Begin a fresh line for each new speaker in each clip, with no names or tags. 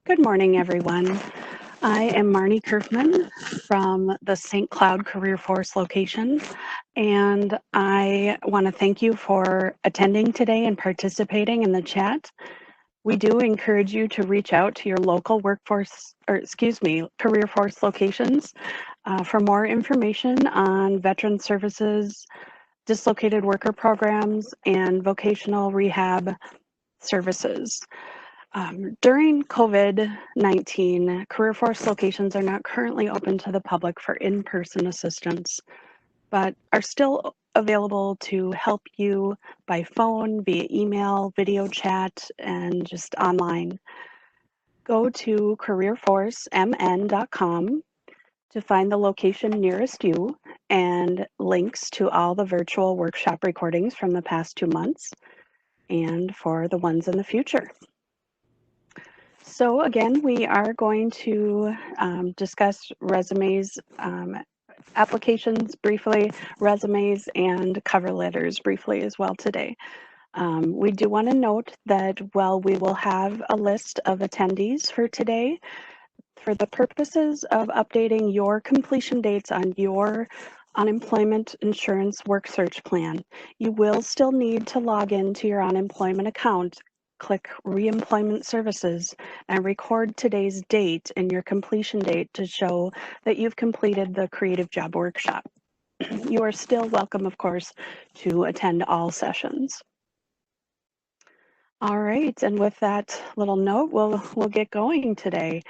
Good morning, everyone. I am Marnie Kerfman from the St. Cloud Career Force location, and I want to thank you for attending today and participating in the chat. We do encourage you to reach out to your local Career Force locations for more information on veteran services, dislocated worker programs, and vocational rehab services. During COVID-19, Career Force locations are not currently open to the public for in-person assistance, but are still available to help you by phone, via email, video chat, and just online. Go to careerforcemn.com to find the location nearest you and links to all the virtual workshop recordings from the past 2 months and for the ones in the future. So again, we are going to discuss resumes, applications briefly, resumes, and cover letters briefly as well today. We do want to note that while we will have a list of attendees for today, for the purposes of updating your completion dates on your unemployment insurance work search plan, you will still need to log into your unemployment account, click Reemployment Services, and record today's date and your completion date to show that you've completed the Creative Job Workshop. You are still welcome, of course, to attend all sessions. All right, and with that little note, we'll get going today.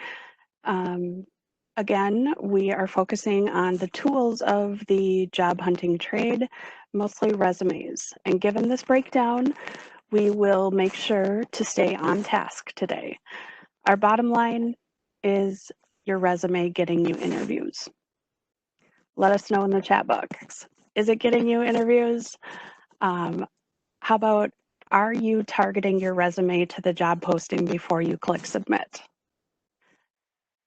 Again, we are focusing on the tools of the job hunting trade, mostly resumes. And given this breakdown, we will make sure to stay on task today. Our bottom line is your resume getting you interviews. Let us know in the chat box. Is it getting you interviews? How about, are you targeting your resume to the job posting before you click submit?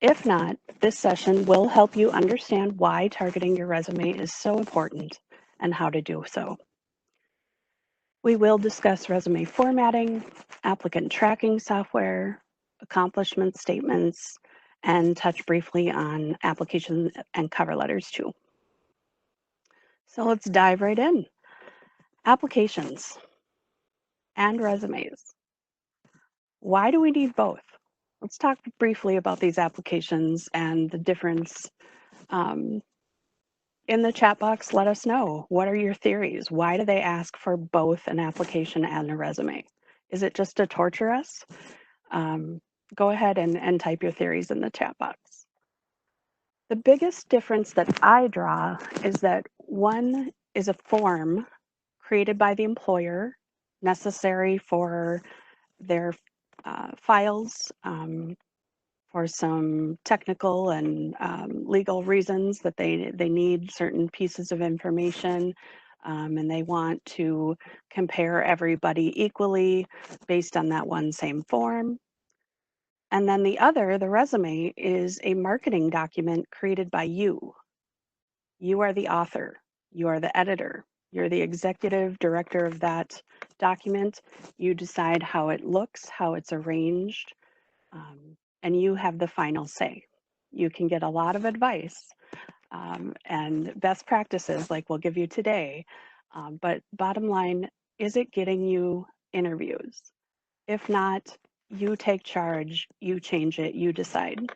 If not, this session will help you understand why targeting your resume is so important and how to do so. We will discuss resume formatting, applicant tracking software, accomplishment statements, and touch briefly on applications and cover letters too. So let's dive right in. Applications and resumes. Why do we need both? Let's talk briefly about these applications and the difference. In the chat box, let us know. What are your theories? Why do they ask for both an application and a resume? Is it just to torture us? Go ahead and type your theories in the chat box. The biggest difference that I draw is that one is a form created by the employer, necessary for their files, for some technical and legal reasons that they need certain pieces of information, and they want to compare everybody equally based on that one same form. And then the other, the resume, is a marketing document created by you. You are the author, you are the editor, you're the executive director of that document. You decide how it looks, how it's arranged, and you have the final say. You can get a lot of advice and best practices like we'll give you today, but bottom line, is it getting you interviews? If not, you take charge, you change it, you decide.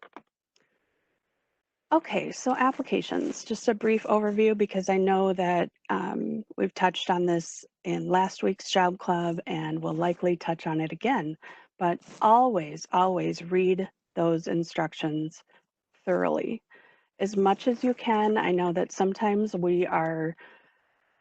Okay, so applications, just a brief overview because I know that we've touched on this in last week's job club and we'll likely touch on it again, but always, always read those instructions thoroughly. As much as you can, I know that sometimes we are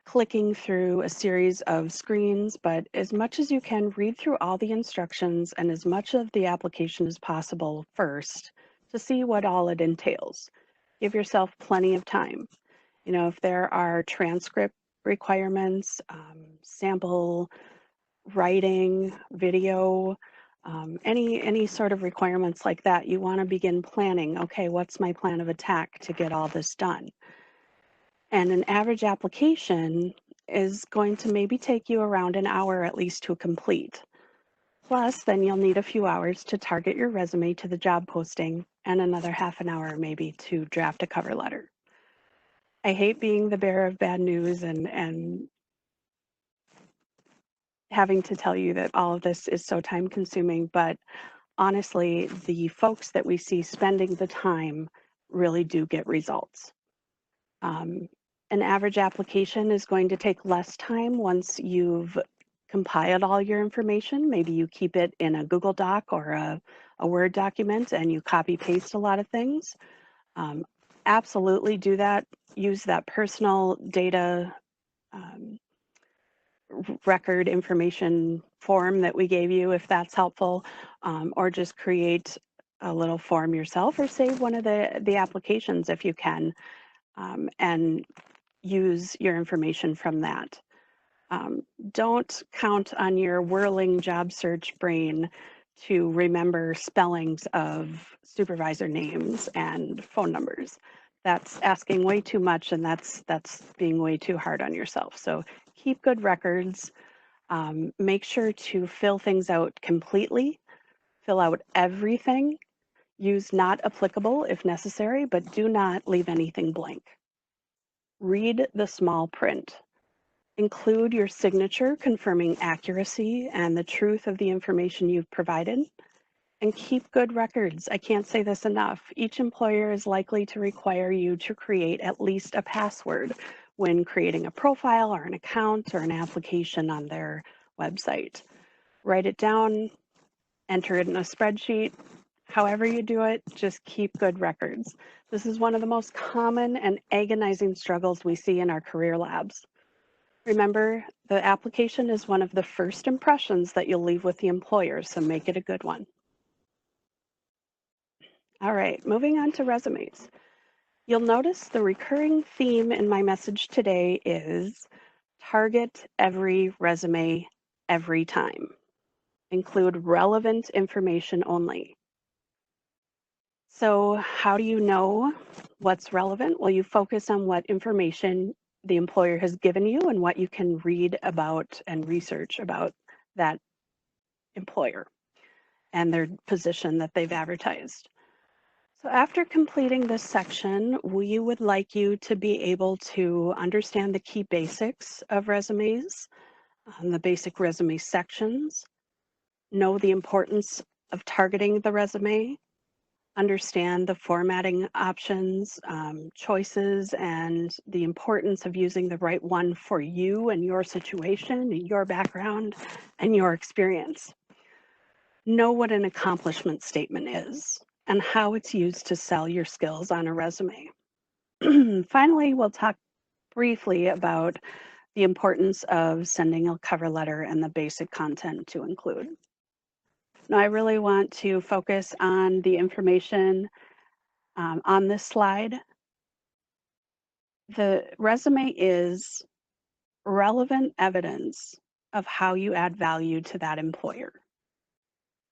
clicking through a series of screens, but as much as you can, read through all the instructions and as much of the application as possible first to see what all it entails. Give yourself plenty of time. You know, if there are transcript requirements, sample writing, video, any sort of requirements like that, you want to begin planning. Okay, what's my plan of attack to get all this done? And an average application is going to maybe take you around an hour at least to complete. Plus, then you'll need a few hours to target your resume to the job posting and another half an hour maybe to draft a cover letter. I hate being the bearer of bad news and having to tell you that all of this is so time consuming, but honestly, the folks that we see spending the time really do get results. An average application is going to take less time once you've compiled all your information. Maybe you keep it in a Google Doc or a Word document and you copy paste a lot of things. Absolutely do that. Use that personal data record information form that we gave you if that's helpful, or just create a little form yourself or save one of the applications if you can, and use your information from that. Don't count on your whirling job search brain to remember spellings of supervisor names and phone numbers. That's asking way too much, and that's being way too hard on yourself. So keep good records. Make sure to fill things out completely. Fill out everything. Use not applicable if necessary, but do not leave anything blank. Read the small print. Include your signature confirming accuracy and the truth of the information you've provided. And keep good records. I can't say this enough. Each employer is likely to require you to create at least a password when creating a profile or an account or an application on their website. Write it down, enter it in a spreadsheet. However you do it, just keep good records. This is one of the most common and agonizing struggles we see in our career labs. Remember, the application is one of the first impressions that you'll leave with the employer, so make it a good one. All right, moving on to resumes. You'll notice the recurring theme in my message today is target every resume every time. Include relevant information only. So how do you know what's relevant? Well, you focus on what information the employer has given you and what you can read about and research about that employer and their position that they've advertised. So after completing this section, we would like you to be able to understand the key basics of resumes, the basic resume sections, know the importance of targeting the resume, understand the formatting options, choices, and the importance of using the right one for you and your situation, your background, and your experience. Know what an accomplishment statement is and how it's used to sell your skills on a resume. Finally, we'll talk briefly about the importance of sending a cover letter and the basic content to include. Now, I really want to focus on the information on this slide. The resume is relevant evidence of how you add value to that employer.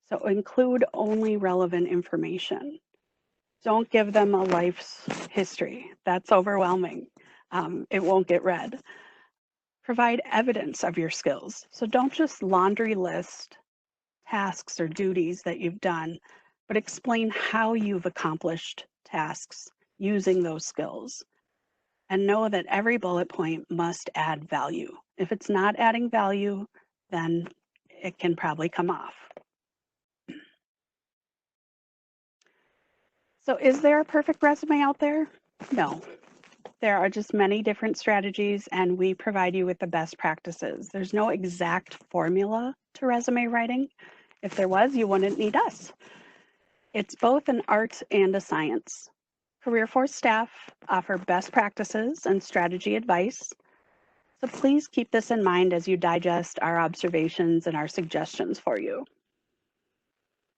So include only relevant information. Don't give them a life's history. That's overwhelming. It won't get read. Provide evidence of your skills. So don't just laundry list tasks or duties that you've done, but explain how you've accomplished tasks using those skills. And know that every bullet point must add value. If it's not adding value, then it can probably come off. So is there a perfect resume out there? No. There are just many different strategies, and we provide you with the best practices. There's no exact formula to resume writing. If there was, you wouldn't need us. It's both an art and a science. CareerForce staff offer best practices and strategy advice. So please keep this in mind as you digest our observations and our suggestions for you.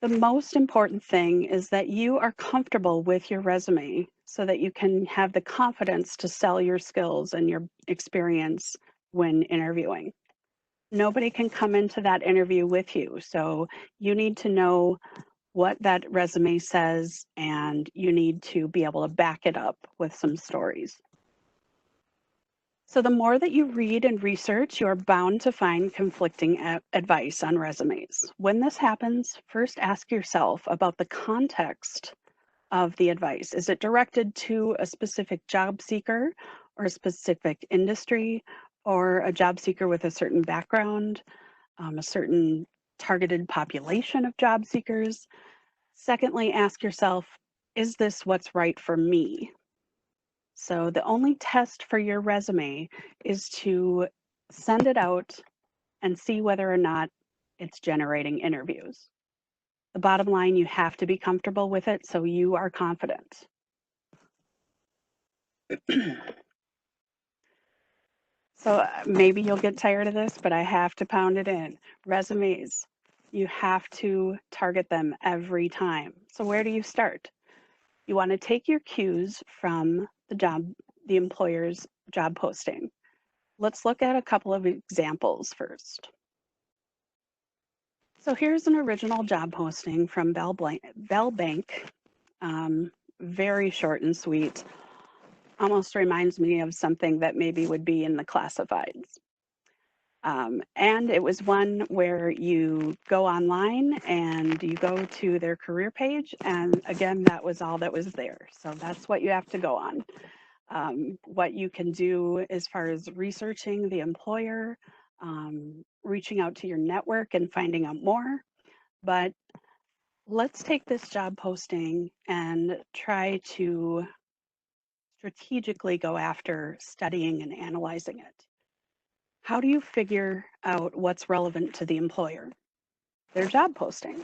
The most important thing is that you are comfortable with your resume so that you can have the confidence to sell your skills and your experience when interviewing. Nobody can come into that interview with you, so you need to know what that resume says, and you need to be able to back it up with some stories. So the more that you read and research, you're bound to find conflicting advice on resumes. When this happens, first ask yourself about the context of the advice. Is it directed to a specific job seeker or a specific industry or a job seeker with a certain background, a certain targeted population of job seekers? Secondly, ask yourself, is this what's right for me? So the only test for your resume is to send it out and see whether or not it's generating interviews. The bottom line, you have to be comfortable with it so you are confident. So maybe you'll get tired of this, but I have to pound it in. Resumes, you have to target them every time. So where do you start? You want to take your cues from the employer's job posting. Let's look at a couple of examples first. So here's an original job posting from Bell Bank. Very short and sweet. Almost reminds me of something that maybe would be in the classifieds. And it was one where you go online and you go to their career page. And again, that was all that was there. So that's what you have to go on. What you can do as far as researching the employer, reaching out to your network and finding out more. But let's take this job posting and try to strategically go after studying and analyzing it. How do you figure out what's relevant to the employer? Their job posting.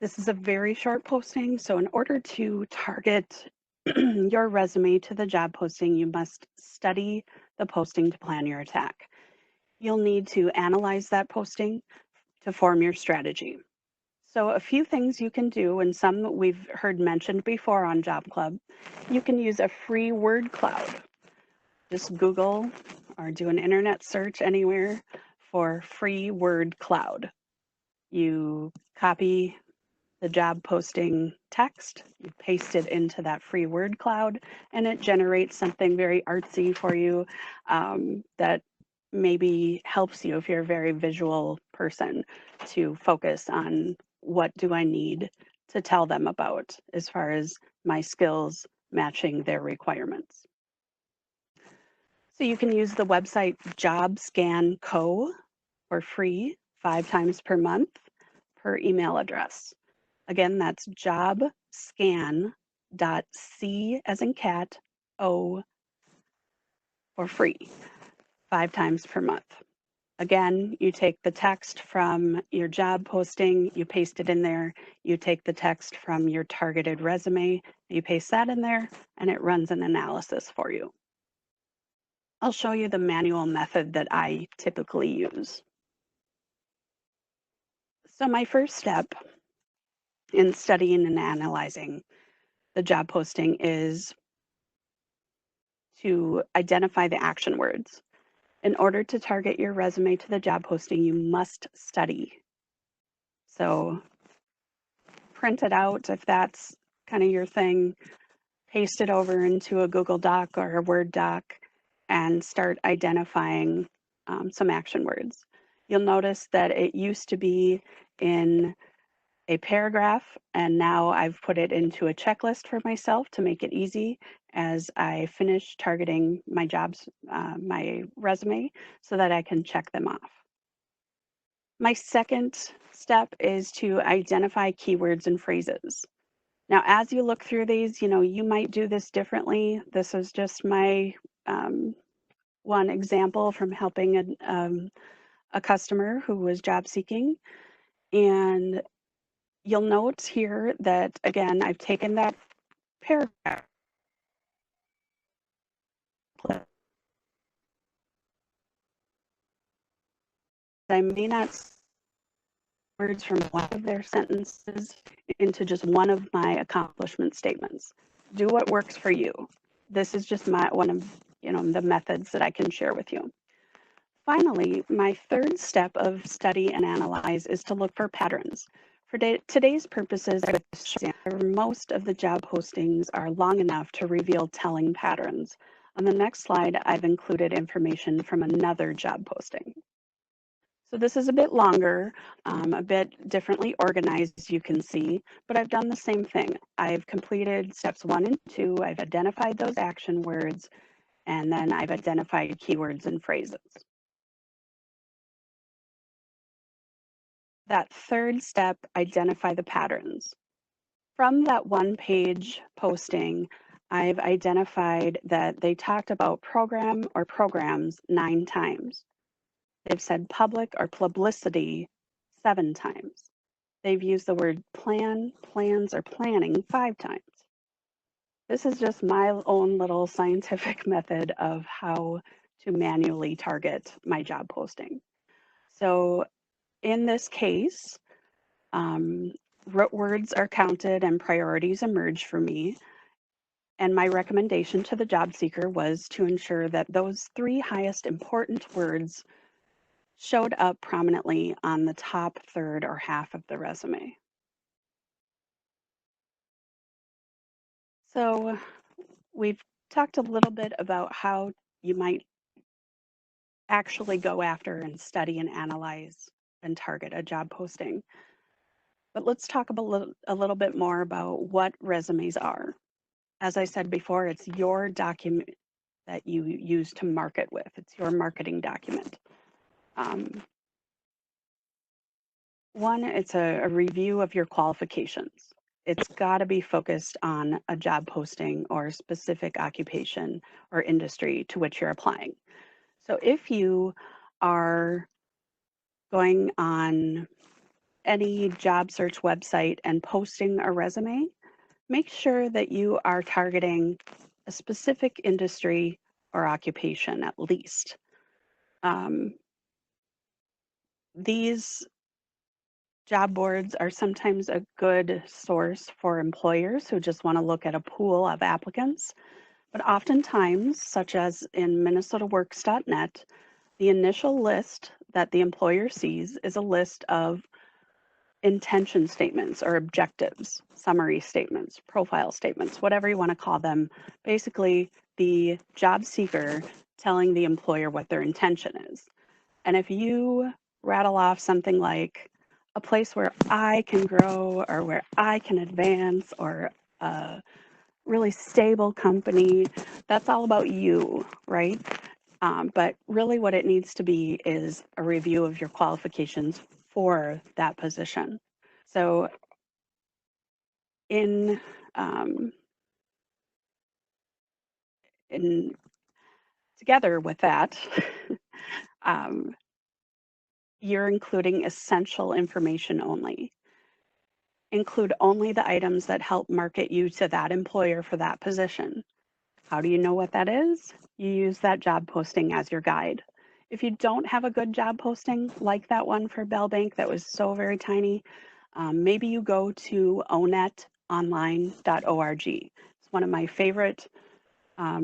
This is a very short posting, so in order to target your resume to the job posting, you must study the posting to plan your attack. You'll need to analyze that posting to form your strategy. So a few things you can do, and some we've heard mentioned before on Job Club. You can use a free word cloud. Just Google or do an internet search anywhere for free word cloud. You copy the job posting text, you paste it into that free word cloud, and it generates something very artsy for you that maybe helps you if you're a very visual person to focus on what do I need to tell them about as far as my skills matching their requirements. So you can use the website JobScan Co. for free 5 times per month per email address. Again, that's jobscan.c as in cat, O for free 5 times per month. Again, you take the text from your job posting, you paste it in there, you take the text from your targeted resume, you paste that in there, and it runs an analysis for you. I'll show you the manual method that I typically use. So my first step in studying and analyzing the job posting is to identify the action words. In order to target your resume to the job posting, you must study. So print it out if that's kind of your thing, paste it over into a Google Doc or a Word doc, and start identifying some action words. You'll notice that it used to be in a paragraph, and now I've put it into a checklist for myself to make it easy as I finish targeting my jobs, my resume, so that I can check them off. My second step is to identify keywords and phrases. Now, as you look through these, you might do this differently. This is just my one example from helping a customer who was job seeking. And you'll note here that, again, I've taken that paragraph. I may not words from one of their sentences into just one of my accomplishment statements. Do what works for you. This is just one of the methods that I can share with you. Finally, my third step of study and analyze is to look for patterns. For today's purposes, most of the job postings are long enough to reveal telling patterns On the next slide, I've included information from another job posting. So this is a bit longer, a bit differently organized, as you can see, but I've done the same thing. I've completed steps 1 and 2. I've identified those action words, and then I've identified keywords and phrases. That third step, identify the patterns. From that one-page posting, I've identified that they talked about program or programs 9 times. They've said public or publicity 7 times. They've used the word plan, plans, or planning 5 times. This is just my own little scientific method of how to manually target my job posting. So in this case, words are counted and priorities emerge for me. And my recommendation to the job seeker was to ensure that those 3 highest important words showed up prominently on the top third or half of the resume. So we've talked a little bit about how you might actually go after and study and analyze and target a job posting. But let's talk a little bit more about what resumes are. As I said before, it's your document that you use to market with. It's your marketing document. One, it's a review of your qualifications. It's got to be focused on a job posting or a specific occupation or industry to which you're applying. So if you are going on any job search website and posting a resume, make sure that you are targeting a specific industry or occupation at least. These job boards are sometimes a good source for employers who just want to look at a pool of applicants. But oftentimes, such as in minnesotaworks.net, the initial list that the employer sees is a list of intention statements or objectives, summary statements, profile statements, whatever you want to call them. Basically, the job seeker telling the employer what their intention is. And if you rattle off something like a place where I can grow or where I can advance or a really stable company, that's all about you, right? But really what it needs to be is a review of your qualifications for that position. So in, um, in together with that, um, you're including essential information only. Include only the items that help market you to that employer for that position. How do you know what that is? You use that job posting as your guide. If you don't have a good job posting, like that one for Bell Bank that was so very tiny, maybe you go to onetonline.org. It's one of my favorite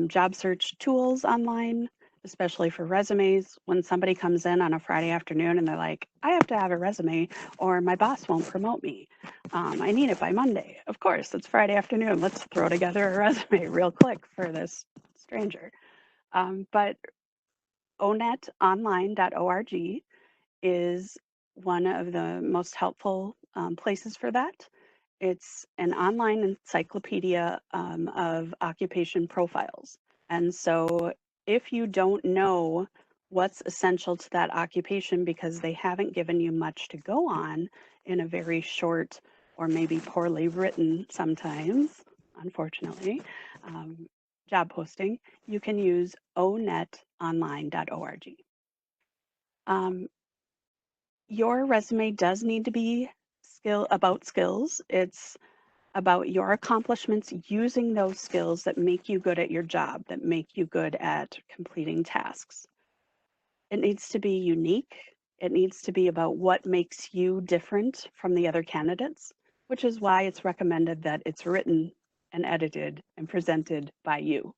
job search tools online, especially for resumes. When somebody comes in on a Friday afternoon and they're like, I have to have a resume or my boss won't promote me. I need it by Monday. Of course, it's Friday afternoon. Let's throw together a resume real quick for this stranger. But onetonline.org is one of the most helpful places for that. It's an online encyclopedia of occupation profiles. And so if you don't know what's essential to that occupation because they haven't given you much to go on in a very short or maybe poorly written sometimes, unfortunately, job posting, you can use onetonline.org. Your resume does need to be about skills. It's about your accomplishments using those skills that make you good at your job, that make you good at completing tasks. It needs to be unique. It needs to be about what makes you different from the other candidates, which is why it's recommended that it's written and edited and presented by you.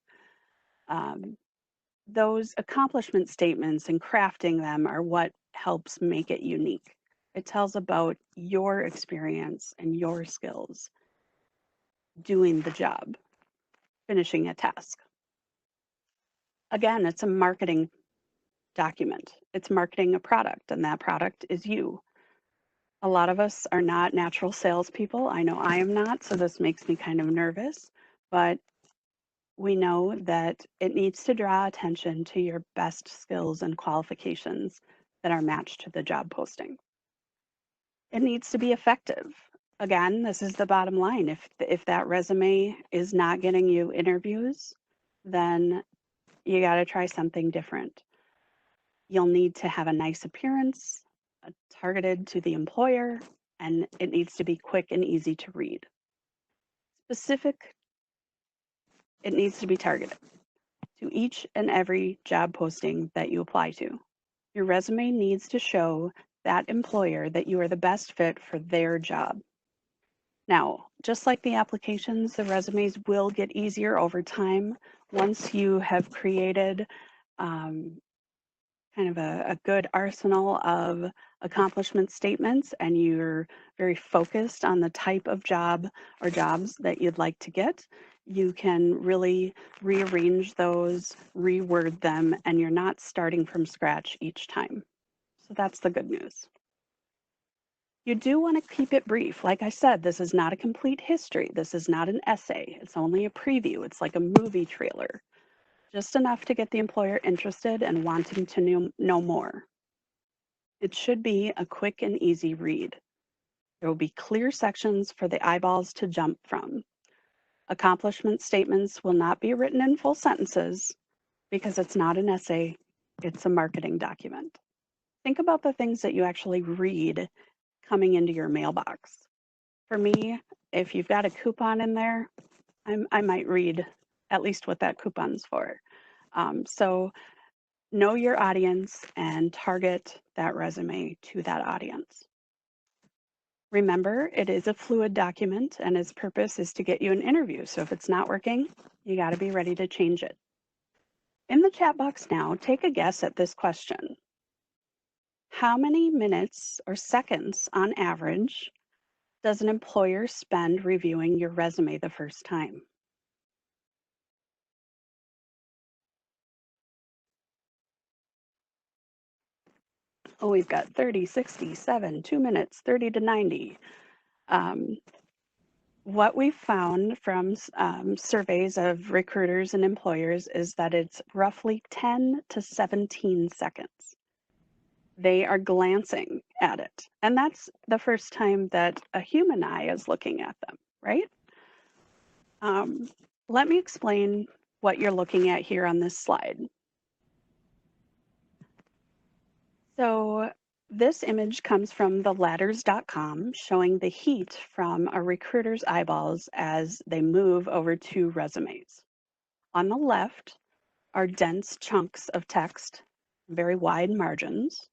Those accomplishment statements and crafting them are what helps make it unique. It tells about your experience and your skills doing the job, finishing a task. Again, it's a marketing document. It's marketing a product, and that product is you. A lot of us are not natural salespeople. I know I am not, so this makes me kind of nervous. But we know that it needs to draw attention to your best skills and qualifications that are matched to the job posting. It needs to be effective. Again, this is the bottom line. If that resume is not getting you interviews, then you got to try something different. You'll need to have a nice appearance, targeted to the employer, and it needs to be quick and easy to read. Specific, it needs to be targeted to each and every job posting that you apply to. Your resume needs to show that employer that you are the best fit for their job. Now, just like the applications, the resumes will get easier over time once you have created kind of a good arsenal of accomplishment statements and you're very focused on the type of job or jobs that you'd like to get. You can really rearrange those, reword them, and you're not starting from scratch each time. So that's the good news. You do want to keep it brief. Like I said, this is not a complete history. This is not an essay. It's only a preview. It's like a movie trailer, just enough to get the employer interested and wanting to know more. It should be a quick and easy read. There will be clear sections for the eyeballs to jump from. Accomplishment statements will not be written in full sentences because it's not an essay, it's a marketing document. Think about the things that you actually read coming into your mailbox. For me, if you've got a coupon in there, I might read at least what that coupon's for. So know your audience and target that resume to that audience. Remember, it is a fluid document and its purpose is to get you an interview. So if it's not working, you got to be ready to change it. In the chat box now, take a guess at this question. How many minutes or seconds on average does an employer spend reviewing your resume the first time? Oh, we've got 30, 60, 7, 2 minutes, 30 to 90. What we found from surveys of recruiters and employers is that it's roughly 10 to 17 seconds. They are glancing at it. And that's the first time that a human eye is looking at them, right? Let me explain what you're looking at here on this slide. So this image comes from theladders.com showing the heat from a recruiter's eyeballs as they move over two resumes. On the left are dense chunks of text, very wide margins.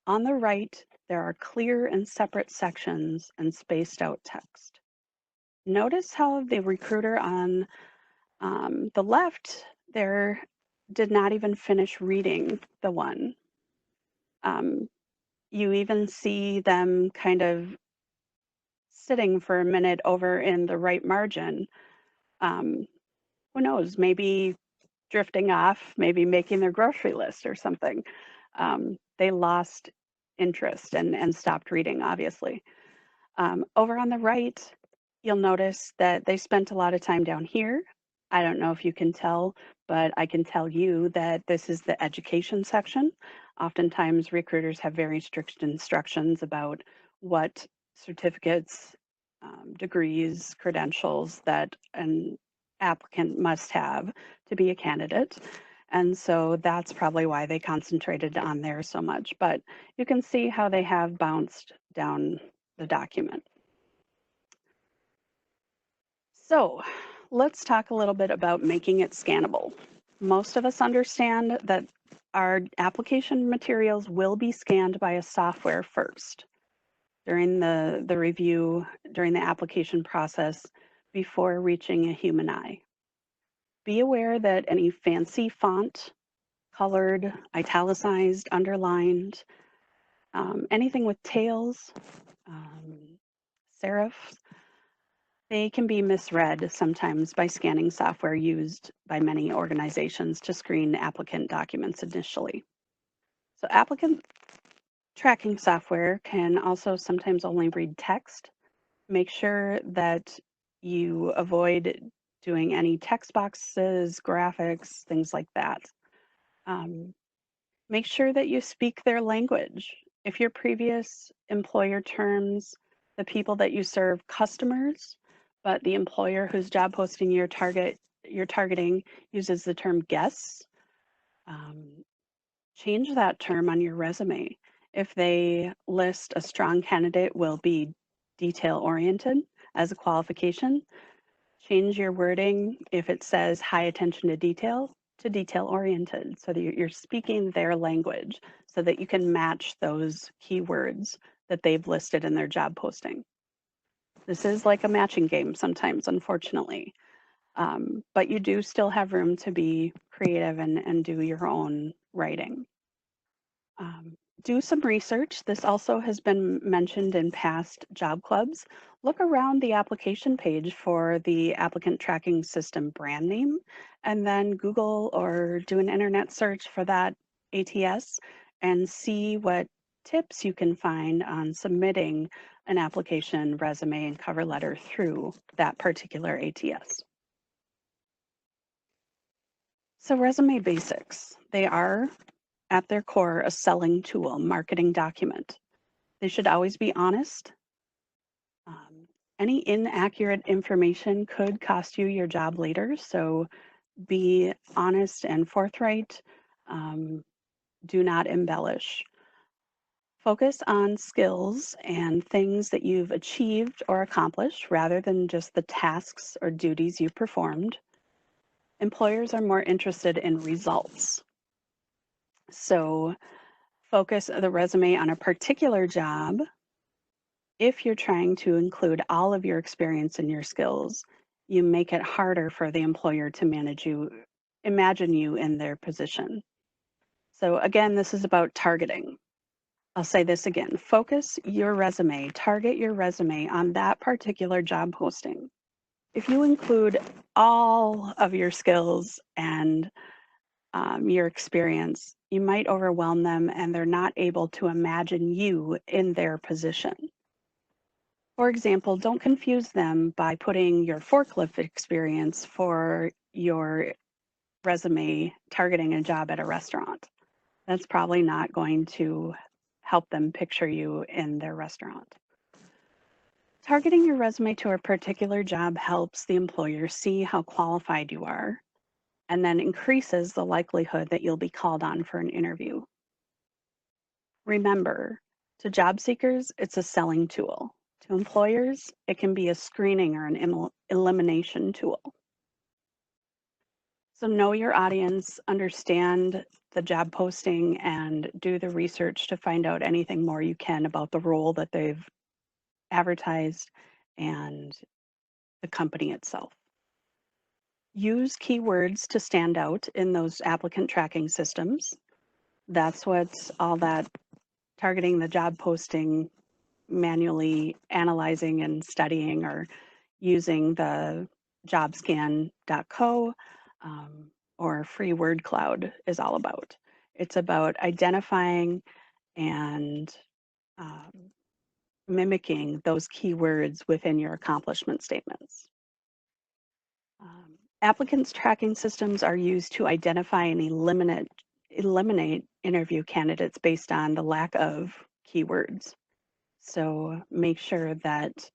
On the right, there are clear and separate sections and spaced out text. Notice how the recruiter on the left there did not even finish reading the one. You even see them kind of sitting for a minute over in the right margin. Who knows, maybe drifting off, maybe making their grocery list or something. They lost interest and stopped reading, obviously. Over on the right, you'll notice that they spent a lot of time down here. I don't know if you can tell, but I can tell you that this is the education section. Oftentimes, recruiters have very strict instructions about what certificates, degrees, credentials that an applicant must have to be a candidate. And so that's probably why they concentrated on there so much. But you can see how they have bounced down the document. So let's talk a little bit about making it scannable. Most of us understand that our application materials will be scanned by a software first during the review, during the application process, before reaching a human eye. Be aware that any fancy font, colored, italicized, underlined, anything with tails, serifs, They can be misread sometimes by scanning software used by many organizations to screen applicant documents initially. So applicant tracking software can also sometimes only read text. Make sure that you avoid doing any text boxes, graphics, things like that. Um, Make sure that you speak their language. If your previous employer terms the people that you serve customers, but the employer whose job posting you're targeting uses the term guests, um, change that term on your resume. If they list a strong candidate will be detail oriented as a qualification, change your wording if it says high attention to detail oriented so that you're speaking their language so that you can match those keywords that they've listed in their job posting. This is like a matching game sometimes, unfortunately, but you do still have room to be creative and do your own writing. Do some research. This also has been mentioned in past job clubs. Look around the application page for the applicant tracking system brand name, and then Google or do an internet search for that ATS and see what tips you can find on submitting an application, resume, and cover letter through that particular ATS. So resume basics. They are at their core a selling tool, marketing document. They should always be honest. Um, any inaccurate information could cost you your job later, so be honest and forthright. Um, do not embellish. Focus on skills and things that you've achieved or accomplished rather than just the tasks or duties you performed. Employers are more interested in results. So focus the resume on a particular job. If you're trying to include all of your experience and your skills, you make it harder for the employer to imagine you in their position. So again, this is about targeting. I'll say this again, focus your resume, target your resume on that particular job posting. If you include all of your skills and your experience, you might overwhelm them and they're not able to imagine you in their position. For example, don't confuse them by putting your forklift experience for your resume targeting a job at a restaurant. That's probably not going to help them picture you in their restaurant. Targeting your resume to a particular job helps the employer see how qualified you are and then increases the likelihood that you'll be called on for an interview. Remember, to job seekers, it's a selling tool. To employers, it can be a screening or an elimination tool. So know your audience, understand the job posting, and do the research to find out anything more you can about the role that they've advertised and the company itself. Use keywords to stand out in those applicant tracking systems. That's what all that targeting the job posting, manually analyzing and studying or using the jobscan.co or free word cloud is all about. It's about identifying and um, mimicking those keywords within your accomplishment statements. Applicants tracking systems are used to identify and eliminate interview candidates based on the lack of keywords. So make sure that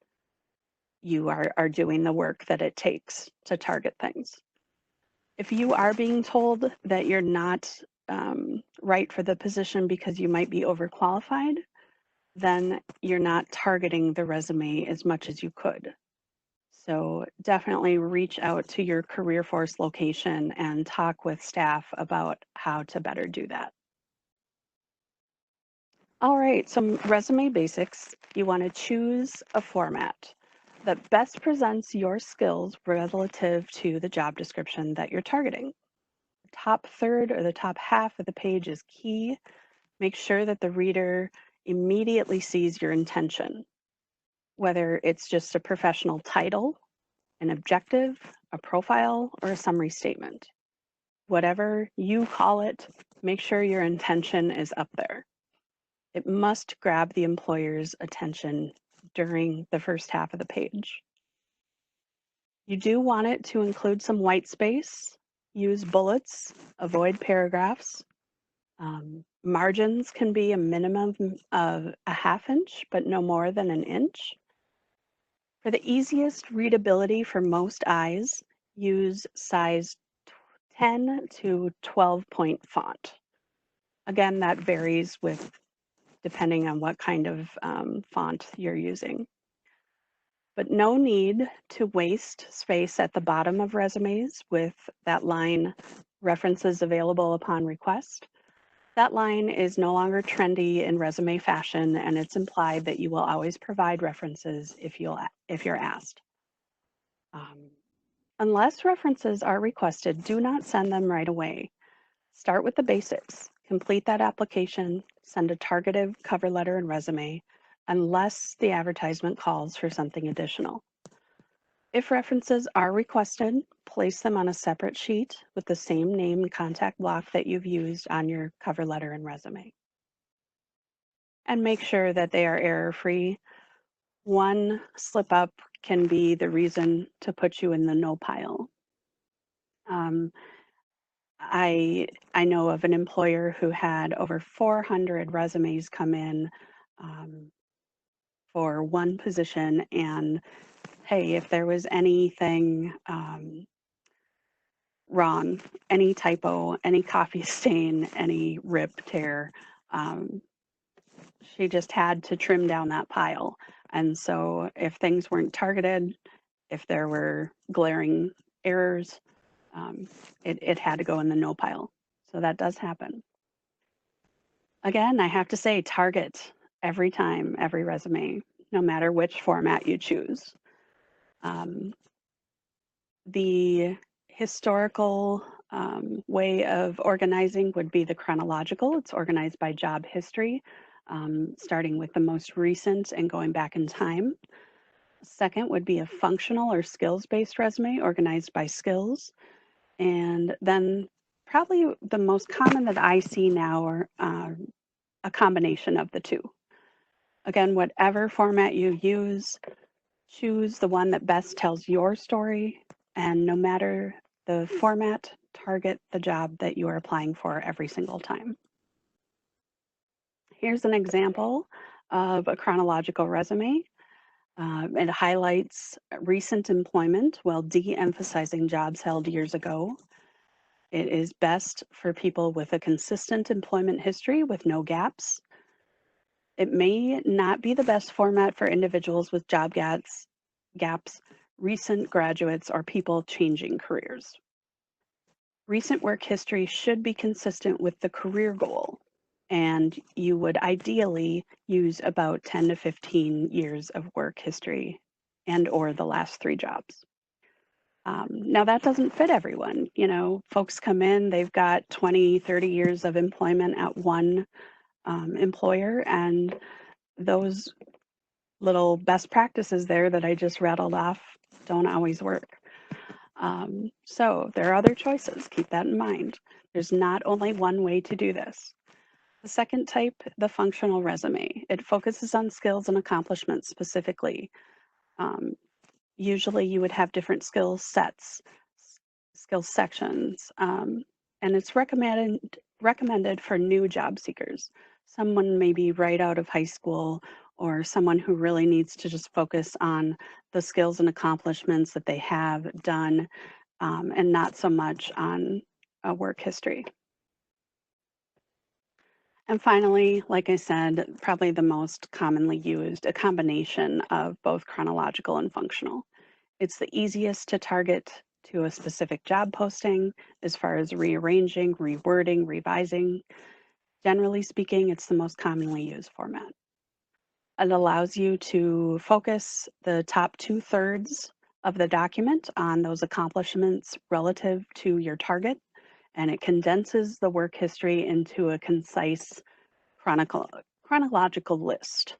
you are doing the work that it takes to target things. If you are being told that you're not right for the position because you might be overqualified, then you're not targeting the resume as much as you could. So definitely reach out to your career force location and talk with staff about how to better do that. All right, some resume basics. You want to choose a format that best presents your skills relative to the job description that you're targeting. The top third or the top half of the page is key. Make sure that the reader immediately sees your intention. whether it's just a professional title, an objective, a profile, or a summary statement. Whatever you call it, make sure your intention is up there. It must grab the employer's attention during the first half of the page. You do want it to include some white space, use bullets, avoid paragraphs. Margins can be a minimum of a ½ inch, but no more than an inch. For the easiest readability for most eyes, use size 10 to 12 point font. Again, that varies depending on what kind of font you're using. But no need to waste space at the bottom of resumes with that line, references available upon request. That line is no longer trendy in resume fashion, and it's implied that you will always provide references if you're asked. Unless references are requested, do not send them right away. Start with the basics. Complete that application, send a targeted cover letter and resume, unless the advertisement calls for something additional. If references are requested, place them on a separate sheet with the same name and contact block that you've used on your cover letter and resume. And make sure that they are error-free. One slip up can be the reason to put you in the no pile. I know of an employer who had over 400 resumes come in for one position, and hey, if there was anything wrong, any typo, any copy stain, any rip, tear, she just had to trim down that pile. And so if things weren't targeted, if there were glaring errors, it had to go in the no pile. So that does happen. Again, I have to say, target every time, every resume, no matter which format you choose. The historical way of organizing would be the chronological. It's organized by job history, starting with the most recent and going back in time. Second would be a functional or skills-based resume organized by skills. And then probably the most common that I see now are a combination of the two. Again, whatever format you use, choose the one that best tells your story, and no matter the format, target the job that you are applying for every single time. Here's an example of a chronological resume. It highlights recent employment while de-emphasizing jobs held years ago. It is best for people with a consistent employment history with no gaps. It may not be the best format for individuals with job gaps, recent graduates, or people changing careers. Recent work history should be consistent with the career goal, and you would ideally use about 10 to 15 years of work history and or the last 3 jobs. Now that doesn't fit everyone. You know, folks come in, they've got 20, 30 years of employment at one employer, and those little best practices there that I just rattled off don't always work. So there are other choices. Keep that in mind. There's not only one way to do this. The second type, the functional resume. It focuses on skills and accomplishments specifically. Usually you would have different skill sets, skill sections, and it's recommended for new job seekers. Someone maybe right out of high school, or someone who really needs to just focus on the skills and accomplishments that they have done, and not so much on a work history. And finally, like I said, probably the most commonly used, a combination of both chronological and functional. It's the easiest to target to a specific job posting as far as rearranging, rewording, revising. Generally speaking, it's the most commonly used format. It allows you to focus the top 2/3 of the document on those accomplishments relative to your target, and it condenses the work history into a concise chronological list.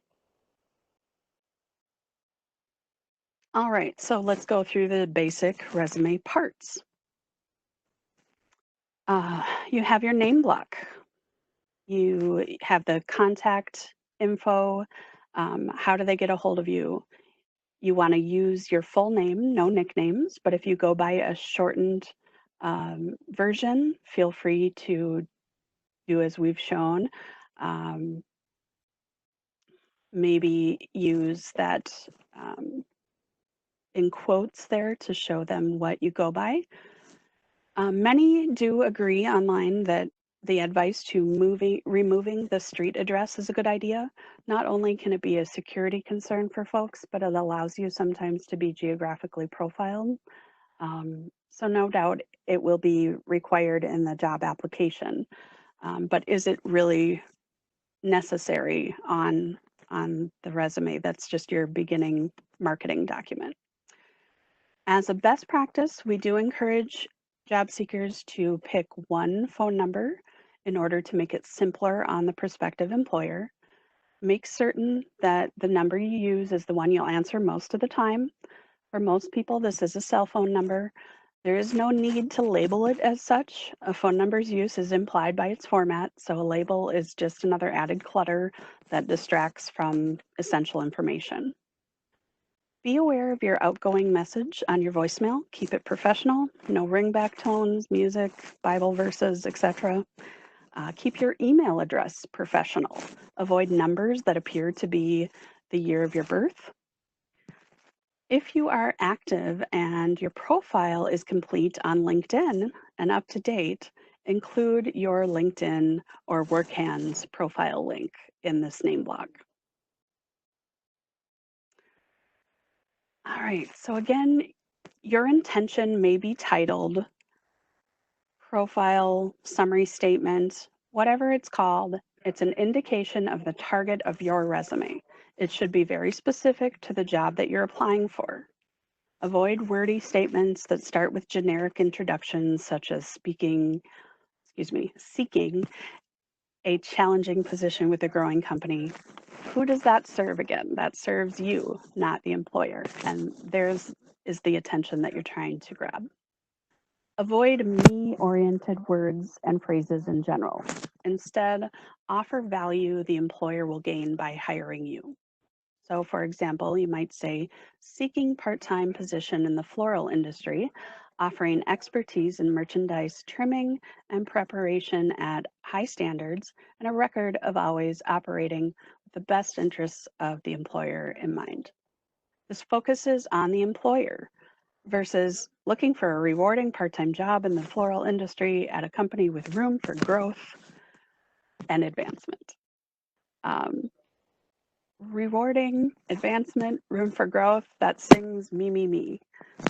All right, so let's go through the basic resume parts. You have your name block. You have the contact info. How do they get a hold of you? You want to use your full name, no nicknames, but if you go by a shortened version, feel free to do as we've shown. Um, Maybe use that in quotes there to show them what you go by. Many do agree online that the advice to removing the street address is a good idea. Not only can it be a security concern for folks, but it allows you sometimes to be geographically profiled. So no doubt it will be required in the job application. But is it really necessary on the resume? That's just your beginning marketing document. As a best practice, we do encourage job seekers to pick one phone number in order to make it simpler on the prospective employer. Make certain that the number you use is the one you'll answer most of the time. For most people, this is a cell phone number. There is no need to label it as such. A phone number's use is implied by its format, so a label is just another added clutter that distracts from essential information. Be aware of your outgoing message on your voicemail. Keep it professional, no ringback tones, music, Bible verses, etc. Keep your email address professional. Avoid numbers that appear to be the year of your birth. If you are active and your profile is complete on LinkedIn and up to date, include your LinkedIn or WorkHands profile link in this name block. All right, so again, your intention may be titled profile, summary statement, whatever it's called. It's an indication of the target of your resume. It should be very specific to the job that you're applying for. Avoid wordy statements that start with generic introductions such as seeking a challenging position with a growing company. Who does that serve again? That serves you, not the employer. And theirs is the attention that you're trying to grab. Avoid me-oriented words and phrases in general. Instead, offer value the employer will gain by hiring you. So for example, you might say, seeking part-time position in the floral industry, offering expertise in merchandise trimming and preparation at high standards, and a record of always operating with the best interests of the employer in mind. This focuses on the employer versus looking for a rewarding part-time job in the floral industry at a company with room for growth and advancement. Rewarding, advancement, room for growth, that sings me, me, me.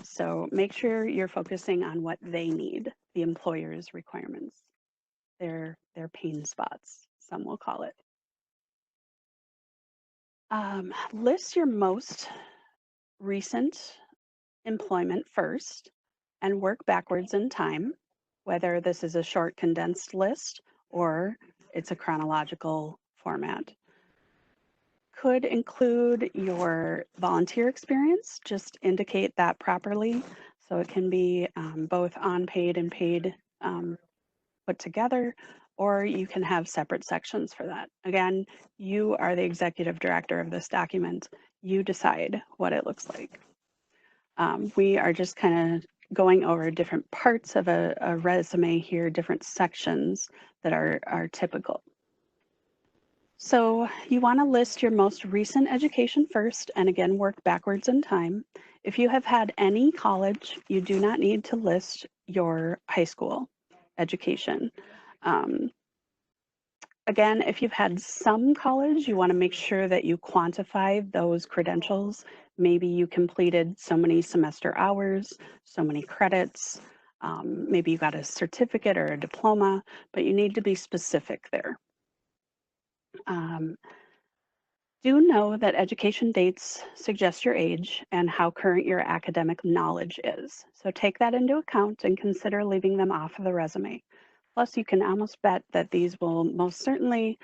So make sure you're focusing on what they need, the employer's requirements, their pain spots, some will call it. List your most recent employment first and work backwards in time, whether this is a short condensed list or it's a chronological format. Could include your volunteer experience, just indicate that properly. So it can be both unpaid and paid put together, or you can have separate sections for that. Again, you are the executive director of this document. You decide what it looks like. We are just kind of going over different parts of a resume here, different sections that are typical. So you want to list your most recent education first, and again, work backwards in time. If you have had any college, you do not need to list your high school education. Again, if you've had some college, you want to make sure that you quantify those credentials. Maybe you completed so many semester hours, so many credits. Maybe you got a certificate or a diploma, but you need to be specific there. Do know that education dates suggest your age and how current your academic knowledge is. So take that into account and consider leaving them off of the resume. Plus, you can almost bet that these will most certainly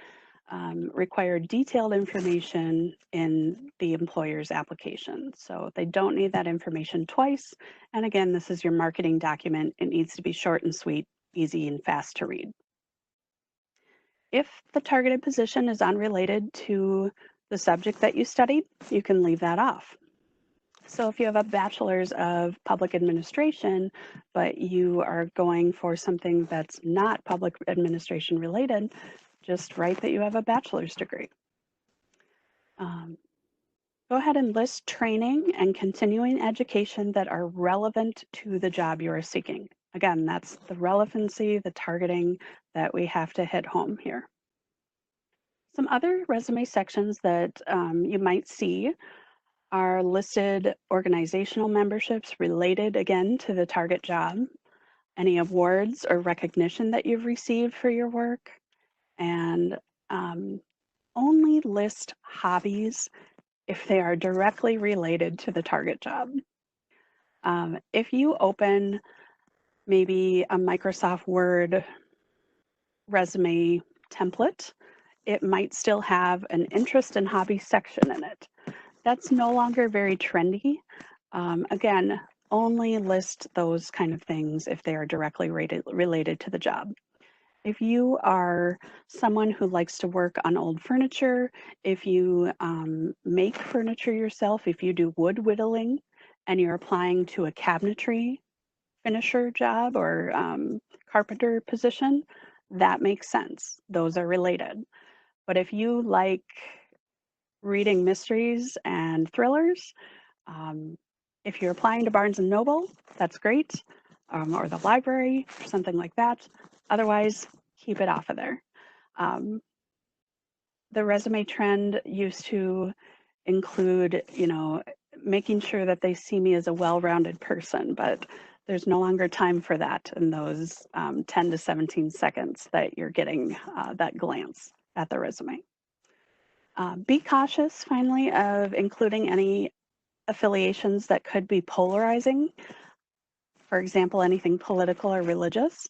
require detailed information in the employer's application. So they don't need that information twice. And again, this is your marketing document. It needs to be short and sweet, easy and fast to read. If the targeted position is unrelated to the subject that you studied, you can leave that off. So if you have a bachelor's of public administration, but you are going for something that's not public administration related, just write that you have a bachelor's degree. Go ahead and list training and continuing education that are relevant to the job you are seeking. Again, that's the relevancy, the targeting that we have to hit home here. Some other resume sections that you might see are listed organizational memberships related again to the target job, any awards or recognition that you've received for your work, and only list hobbies if they are directly related to the target job. If you open maybe a Microsoft Word resume template, it might still have an interest and hobby section in it. That's no longer very trendy. Again, only list those kind of things if they are directly related to the job. If you are someone who likes to work on old furniture, if you make furniture yourself, if you do wood whittling and you're applying to a cabinetry finisher job or carpenter position, that makes sense. Those are related. But if you like reading mysteries and thrillers, if you're applying to Barnes and Noble, that's great, or the library, or something like that. Otherwise, keep it off of there. The resume trend used to include, making sure that they see me as a well-rounded person, but there's no longer time for that in those 10 to 17 seconds that you're getting that glance at the resume. Be cautious, finally, of including any affiliations that could be polarizing. For example, anything political or religious.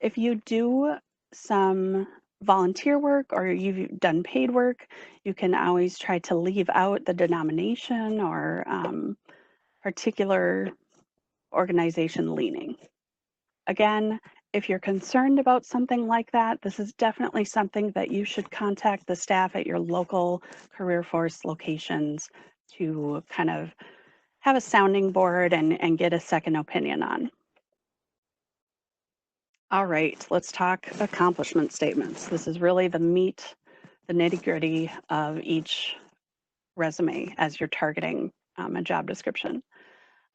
If you do some volunteer work or you've done paid work, you can always try to leave out the denomination or particular organization leaning. Again, if you're concerned about something like that, this is definitely something that you should contact the staff at your local career force locations to kind of have a sounding board and get a second opinion on. All right, let's talk accomplishment statements. This is really the meat, the nitty-gritty of each resume as you're targeting a job description.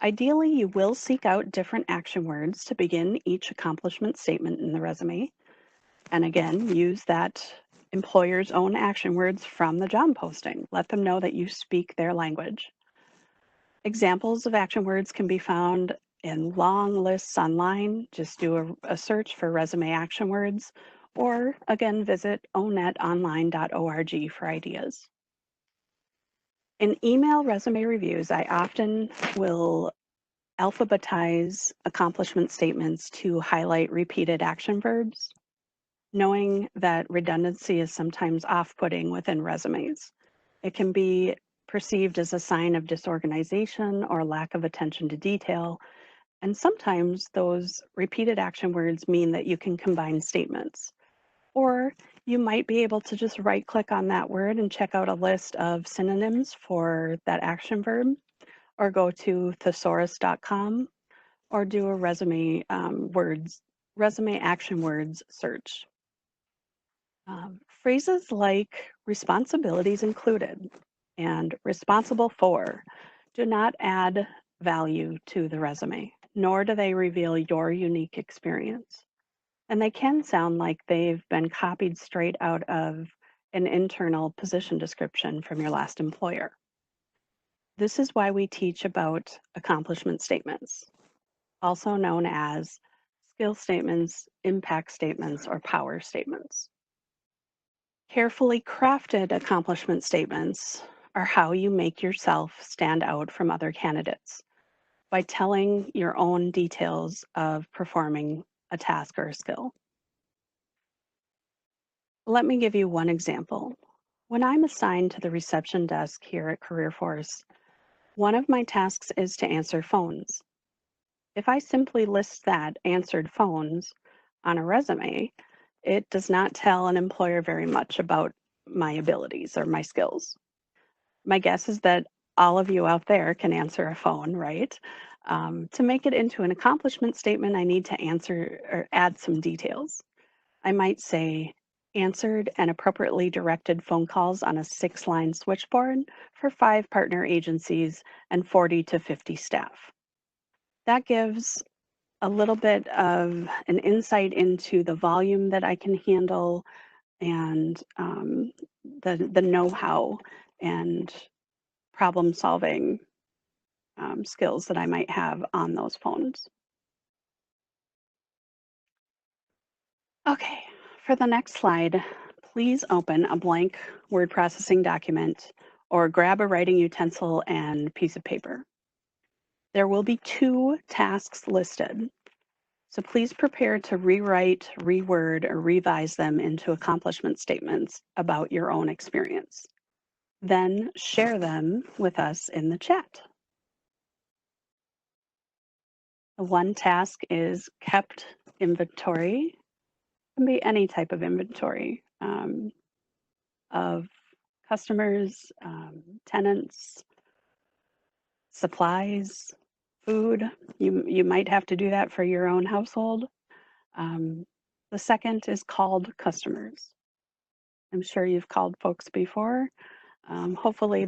Ideally, you will seek out different action words to begin each accomplishment statement in the resume. And again, use that employer's own action words from the job posting. Let them know that you speak their language. Examples of action words can be found in long lists online. Just do a search for resume action words, or again, visit onetonline.org for ideas. In email resume reviews, I often will alphabetize accomplishment statements to highlight repeated action verbs, knowing that redundancy is sometimes off-putting within resumes. It can be perceived as a sign of disorganization or lack of attention to detail, and sometimes those repeated action words mean that you can combine statements. Or you might be able to just right-click on that word and check out a list of synonyms for that action verb, or go to thesaurus.com or do a resume action words search. Phrases like responsibilities included and responsible for do not add value to the resume, nor do they reveal your unique experience. And they can sound like they've been copied straight out of an internal position description from your last employer. This is why we teach about accomplishment statements, also known as skill statements, impact statements, or power statements. Carefully crafted accomplishment statements are how you make yourself stand out from other candidates by telling your own details of performing a task or a skill. Let me give you one example. When I'm assigned to the reception desk here at CareerForce, one of my tasks is to answer phones. If I simply list that answered phones on a resume, it does not tell an employer very much about my abilities or my skills. My guess is that all of you out there can answer a phone, right? To make it into an accomplishment statement, I need to answer or add some details. I might say, answered and appropriately directed phone calls on a 6-line switchboard for 5 partner agencies and 40 to 50 staff. That gives a little bit of an insight into the volume that I can handle and the know-how and problem solving skills that I might have on those phones. Okay, for the next slide, please open a blank word processing document or grab a writing utensil and piece of paper. There will be 2 tasks listed, so please prepare to rewrite, reword, or revise them into accomplishment statements about your own experience. Then share them with us in the chat. One task is kept inventory. It can be any type of inventory of customers, tenants, supplies, food. You might have to do that for your own household. The second is called customers. I'm sure you've called folks before. Hopefully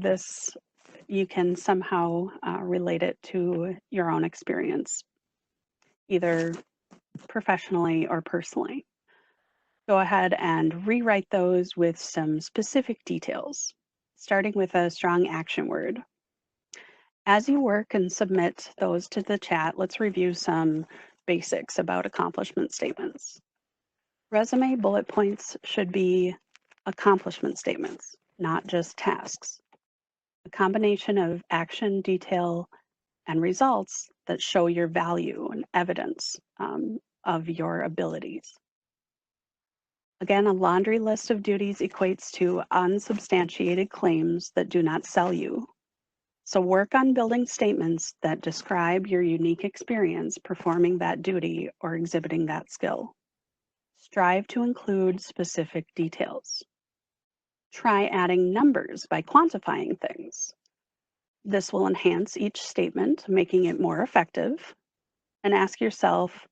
you can somehow relate it to your own experience, either professionally or personally. Go ahead and rewrite those with some specific details, starting with a strong action word. As you work and submit those to the chat, let's review some basics about accomplishment statements. Resume bullet points should be accomplishment statements, not just tasks. A combination of action, detail, and results that show your value and evidence of your abilities. Again, a laundry list of duties equates to unsubstantiated claims that do not sell you. So work on building statements that describe your unique experience performing that duty or exhibiting that skill. Strive to include specific details. Try adding numbers by quantifying things. This will enhance each statement, making it more effective. And ask yourself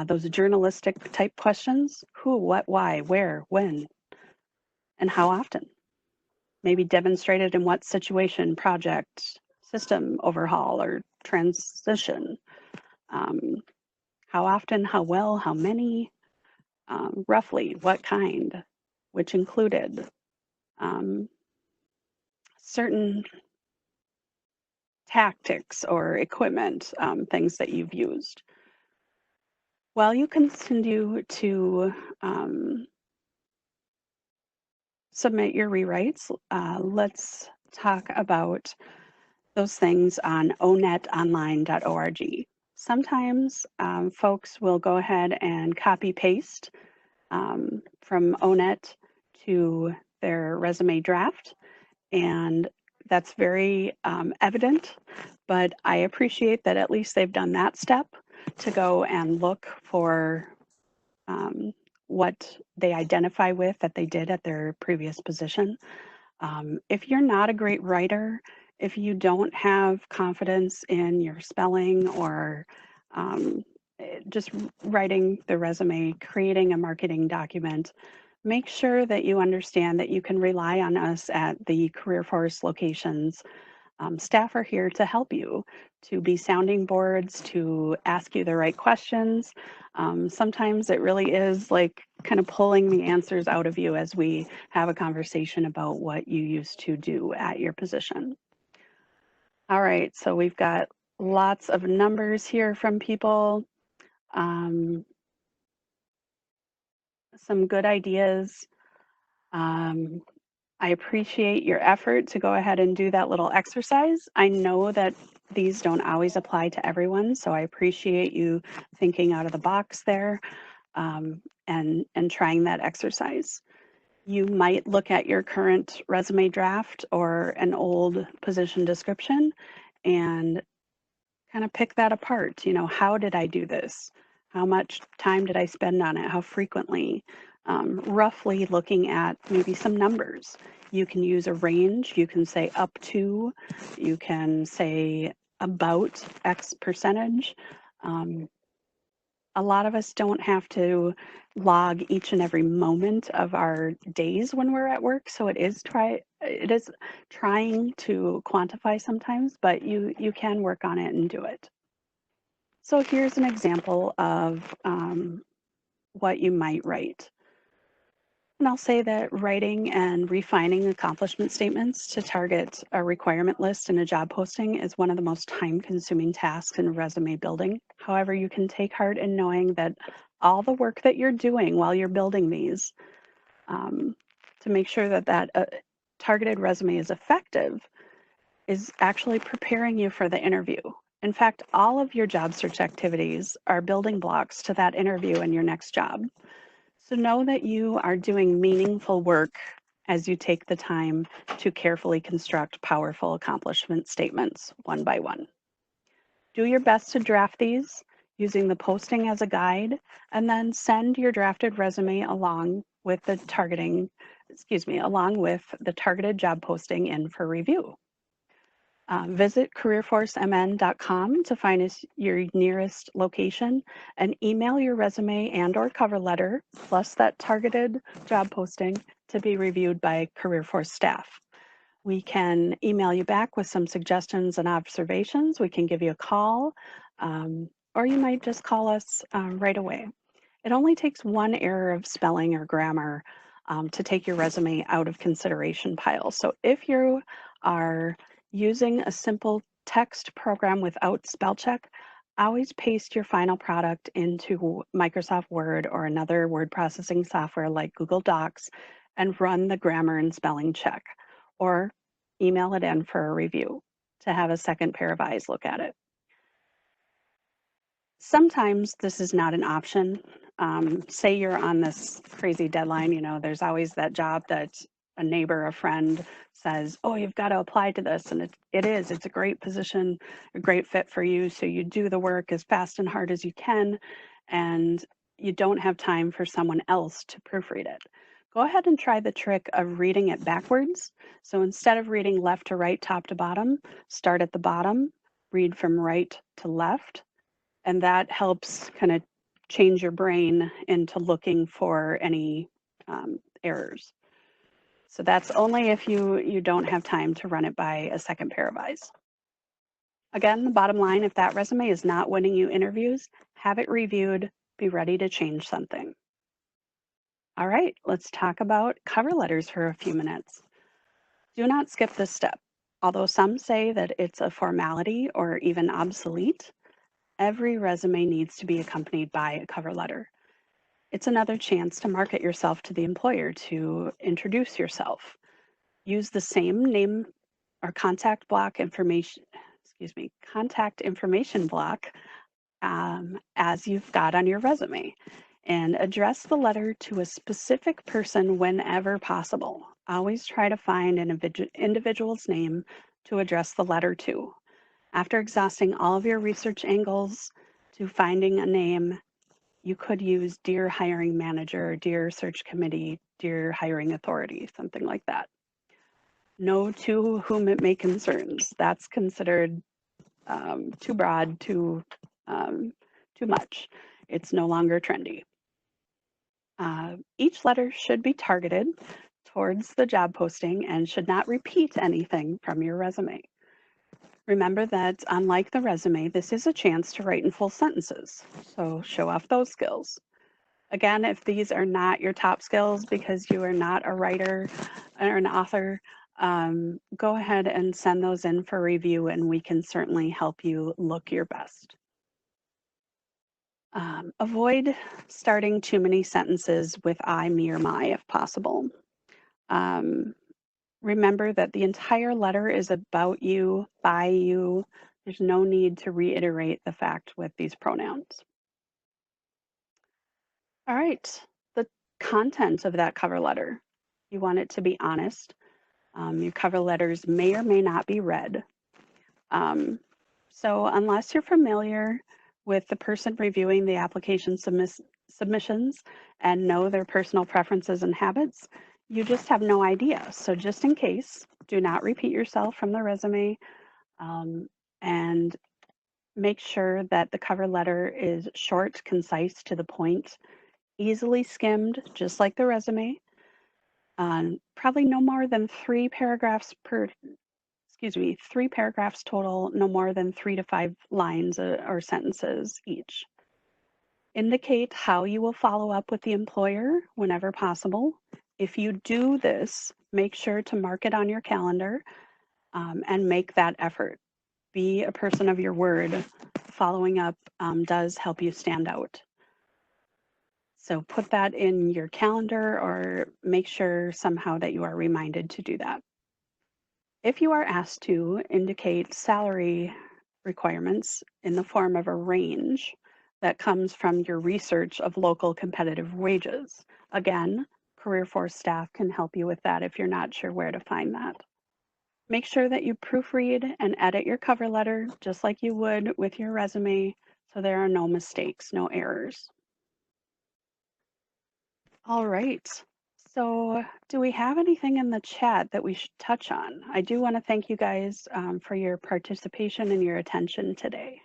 those journalistic type questions: who, what, why, where, when, and how often. Maybe demonstrated in what situation, project, system overhaul, or transition. How often, how well, how many, roughly, what kind, which included certain tactics or equipment, things that you've used. While you continue to submit your rewrites, let's talk about those things on onetonline.org. Sometimes folks will go ahead and copy paste from ONET to their resume draft, and that's very evident, but I appreciate that at least they've done that step to go and look for what they identify with that they did at their previous position. If you're not a great writer, if you don't have confidence in your spelling or just writing the resume, creating a marketing document, make sure that you understand that you can rely on us at the CareerForce locations. Staff are here to help you, to be sounding boards, to ask you the right questions. Sometimes it really is like kind of pulling the answers out of you as we have a conversation about what you used to do at your position. All right, so we've got lots of numbers here from people. Some good ideas. I appreciate your effort to go ahead and do that little exercise. I know that these don't always apply to everyone, so I appreciate you thinking out of the box there and trying that exercise. You might look at your current resume draft or an old position description and kind of pick that apart. How did I do this? How much time did I spend on it? How frequently? Roughly looking at maybe some numbers. You can use a range. You can say up to, you can say about X percentage. A lot of us don't have to log each and every moment of our days when we're at work, so it is trying to quantify sometimes, but you can work on it and do it. So here's an example of what you might write. And I'll say that writing and refining accomplishment statements to target a requirement list in a job posting is one of the most time-consuming tasks in resume building. However, you can take heart in knowing that all the work that you're doing while you're building these to make sure that targeted resume is effective is actually preparing you for the interview. In fact, all of your job search activities are building blocks to that interview in your next job. So know that you are doing meaningful work as you take the time to carefully construct powerful accomplishment statements one by one. Do your best to draft these using the posting as a guide, and then send your drafted resume along with the targeted job posting in for review. Visit careerforcemn.com to find your nearest location and email your resume and/or cover letter, plus that targeted job posting, to be reviewed by CareerForce staff. We can email you back with some suggestions and observations. We can give you a call, or you might just call us right away. It only takes one error of spelling or grammar to take your resume out of consideration pile. So if you are using a simple text program without spell check, always paste your final product into Microsoft Word or another word processing software like Google Docs and run the grammar and spelling check, or email it in for a review to have a second pair of eyes look at it. Sometimes this is not an option. Say you're on this crazy deadline, there's always that job that a neighbor, a friend says, oh, you've got to apply to this. And it's a great position, a great fit for you. So you do the work as fast and hard as you can, and you don't have time for someone else to proofread it. Go ahead and try the trick of reading it backwards. So instead of reading left to right, top to bottom, start at the bottom, read from right to left, and that helps kind of change your brain into looking for any errors. So that's only if you don't have time to run it by a second pair of eyes. Again, the bottom line, if that resume is not winning you interviews, have it reviewed, be ready to change something. All right, let's talk about cover letters for a few minutes. Do not skip this step. Although some say that it's a formality or even obsolete, every resume needs to be accompanied by a cover letter. It's another chance to market yourself to the employer, to introduce yourself. Use the same name or contact information block as you've got on your resume, and address the letter to a specific person whenever possible. Always try to find an individual's name to address the letter to. After exhausting all of your research angles to finding a name, you could use Dear Hiring Manager, Dear Search Committee, Dear Hiring Authority, something like that. No to whom it may concerns. That's considered too broad, too much. It's no longer trendy. Each letter should be targeted towards the job posting and should not repeat anything from your resume. Remember that unlike the resume, this is a chance to write in full sentences, so show off those skills. Again, if these are not your top skills because you are not a writer or an author, go ahead and send those in for review, and we can certainly help you look your best. Avoid starting too many sentences with I, me, or my if possible. Remember that the entire letter is about you, by you. There's no need to reiterate the fact with these pronouns. All right, the content of that cover letter. You want it to be honest. Your cover letters may or may not be read. So unless you're familiar with the person reviewing the application submissions and know their personal preferences and habits, you just have no idea. So just in case, do not repeat yourself from the resume, and make sure that the cover letter is short, concise, to the point, easily skimmed, just like the resume. Probably no more than 3 paragraphs total, no more than 3 to 5 lines or sentences each. Indicate how you will follow up with the employer whenever possible. If you do this, make sure to mark it on your calendar, and make that effort. Be a person of your word. Following up does help you stand out. So put that in your calendar or make sure somehow that you are reminded to do that. If you are asked to indicate salary requirements in the form of a range that comes from your research of local competitive wages, again, Career Force staff can help you with that if you're not sure where to find that. Make sure that you proofread and edit your cover letter just like you would with your resume, so there are no mistakes, no errors. All right. So do we have anything in the chat that we should touch on? I do want to thank you guys for your participation and your attention today.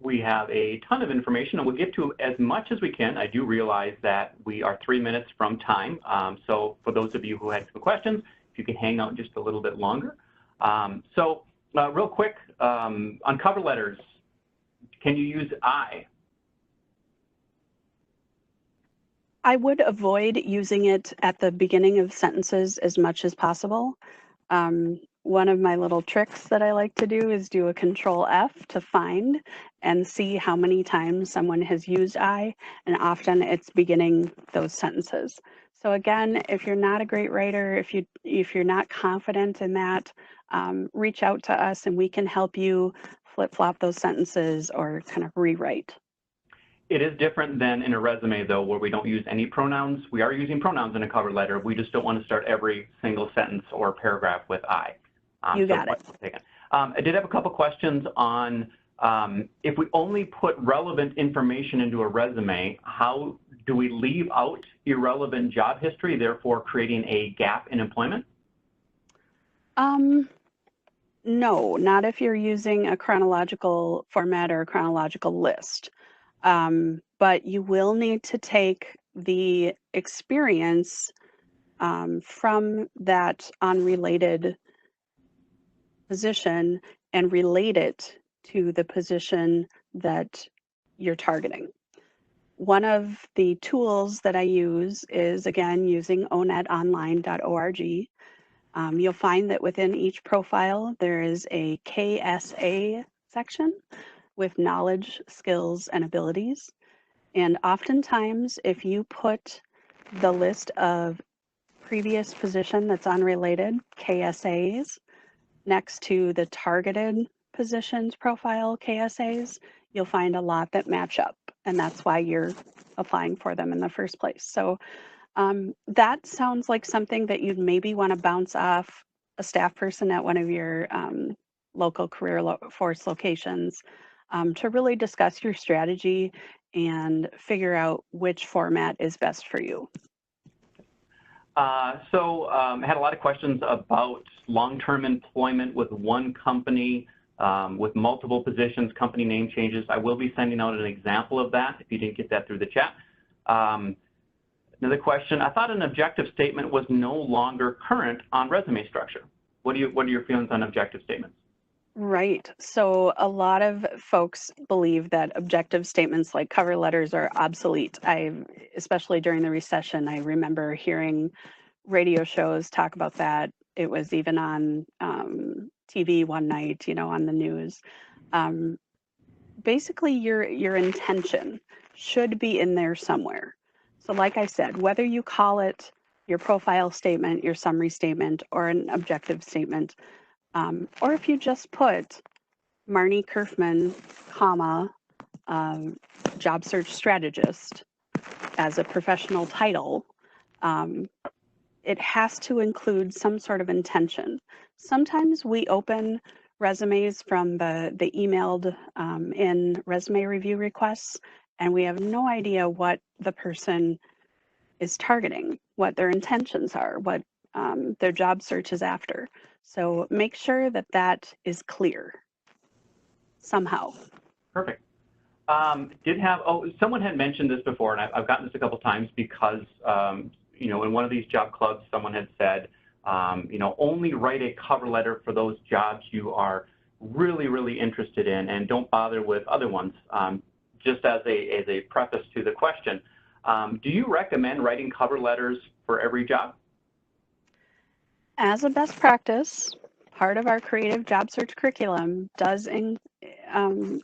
We have a ton of information, and we'll get to as much as we can. I do realize that we are 3 minutes from time. So for those of you who had some questions, if you can hang out just a little bit longer. Real quick, on cover letters, can you use I?
I would avoid using it at the beginning of sentences as much as possible. One of my little tricks that I like to do is do a Control F to find and see how many times someone has used I, and often it's beginning those sentences. So again, if you're not a great writer, if you're not confident in that, reach out to us and we can help you flip-flop those sentences or kind of rewrite.
It is different than in a resume, though, where we don't use any pronouns. We are using pronouns in a cover letter. We just don't want to start every single sentence or paragraph with I.
You got it.
I did have a couple questions on if we only put relevant information into a resume, how do we leave out irrelevant job history, therefore creating a gap in employment?
No, not if you're using a chronological format or a chronological list. But you will need to take the experience from that unrelated position and relate it to the position that you're targeting. One of the tools that I use is, again, using onetonline.org. You'll find that within each profile, there is a KSA section with knowledge, skills, and abilities. And oftentimes, if you put the list of previous position that's unrelated, KSAs, next to the targeted positions profile, KSAs, you'll find a lot that match up. And that's why you're applying for them in the first place. So that sounds like something that you'd maybe want to bounce off a staff person at one of your local career force locations to really discuss your strategy and figure out which format is best for you.
I had a lot of questions about long-term employment with one company with multiple positions, company name changes. I will be sending out an example of that if you didn't get that through the chat. Another question, I thought an objective statement was no longer current on resume structure. What are your feelings on objective statements?
Right. So a lot of folks believe that objective statements like cover letters are obsolete. Especially during the recession, I remember hearing radio shows talk about that. It was even on TV one night, on the news. Basically, your intention should be in there somewhere. So like I said, whether you call it your profile statement, your summary statement, or an objective statement, or if you just put Marnie Kerfman, comma, job search strategist as a professional title, it has to include some sort of intention. Sometimes we open resumes from the emailed in resume review requests, and we have no idea what the person is targeting, what their intentions are, what their job search is after. So make sure that that is clear somehow.
Perfect. Someone had mentioned this before, and I've gotten this a couple times because, you know, in one of these job clubs, someone had said, you know, only write a cover letter for those jobs you are really, really interested in, and don't bother with other ones. Just as a preface to the question, do you recommend writing cover letters for every job?
As a best practice, part of our creative job search curriculum does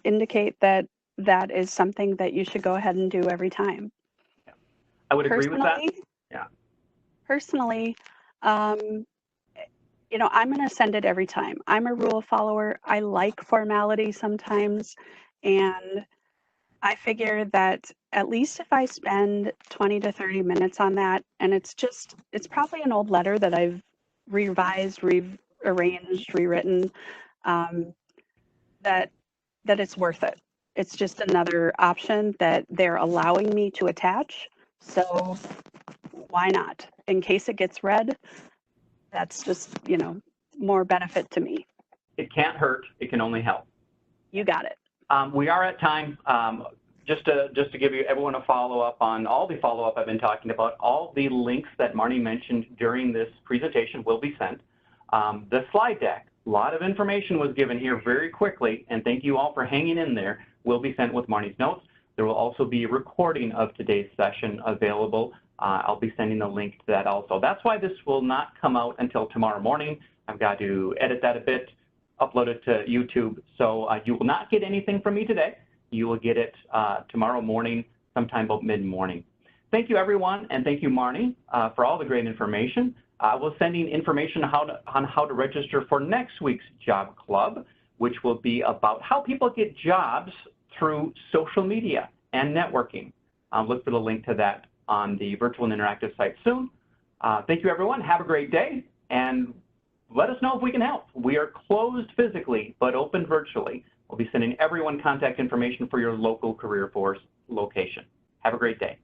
indicate that that is something that you should go ahead and do every time.
Yeah. I would agree with that. Yeah.
Personally, um, you know, I'm going to send it every time. I'm a rule follower. I like formality sometimes, and I figure that at least if I spend 20 to 30 minutes on that, and it's probably an old letter that I've revised, rearranged, rewritten, um, that it's worth it. It's just another option that they're allowing me to attach. So why not? In case it gets read, that's just, you know, more benefit to me.
It can't hurt. It can only help.
You got it.
We are at time. Just to give everyone a follow-up on all the follow-up I've been talking about, all the links that Marnie mentioned during this presentation will be sent. The slide deck, a lot of information was given here very quickly, and thank you all for hanging in there, will be sent with Marnie's notes. There will also be a recording of today's session available. I'll be sending the link to that also. That's why this will not come out until tomorrow morning. I've got to edit that a bit, upload it to YouTube. So you will not get anything from me today. You will get it tomorrow morning, sometime about mid-morning. Thank you, everyone, and thank you, Marnie, for all the great information. We're sending information on how to register for next week's Job Club, which will be about how people get jobs through social media and networking. Look for the link to that on the virtual and interactive site soon. Thank you, everyone. Have a great day, and let us know if we can help. We are closed physically, but open virtually. We'll be sending everyone contact information for your local career force location. Have a great day.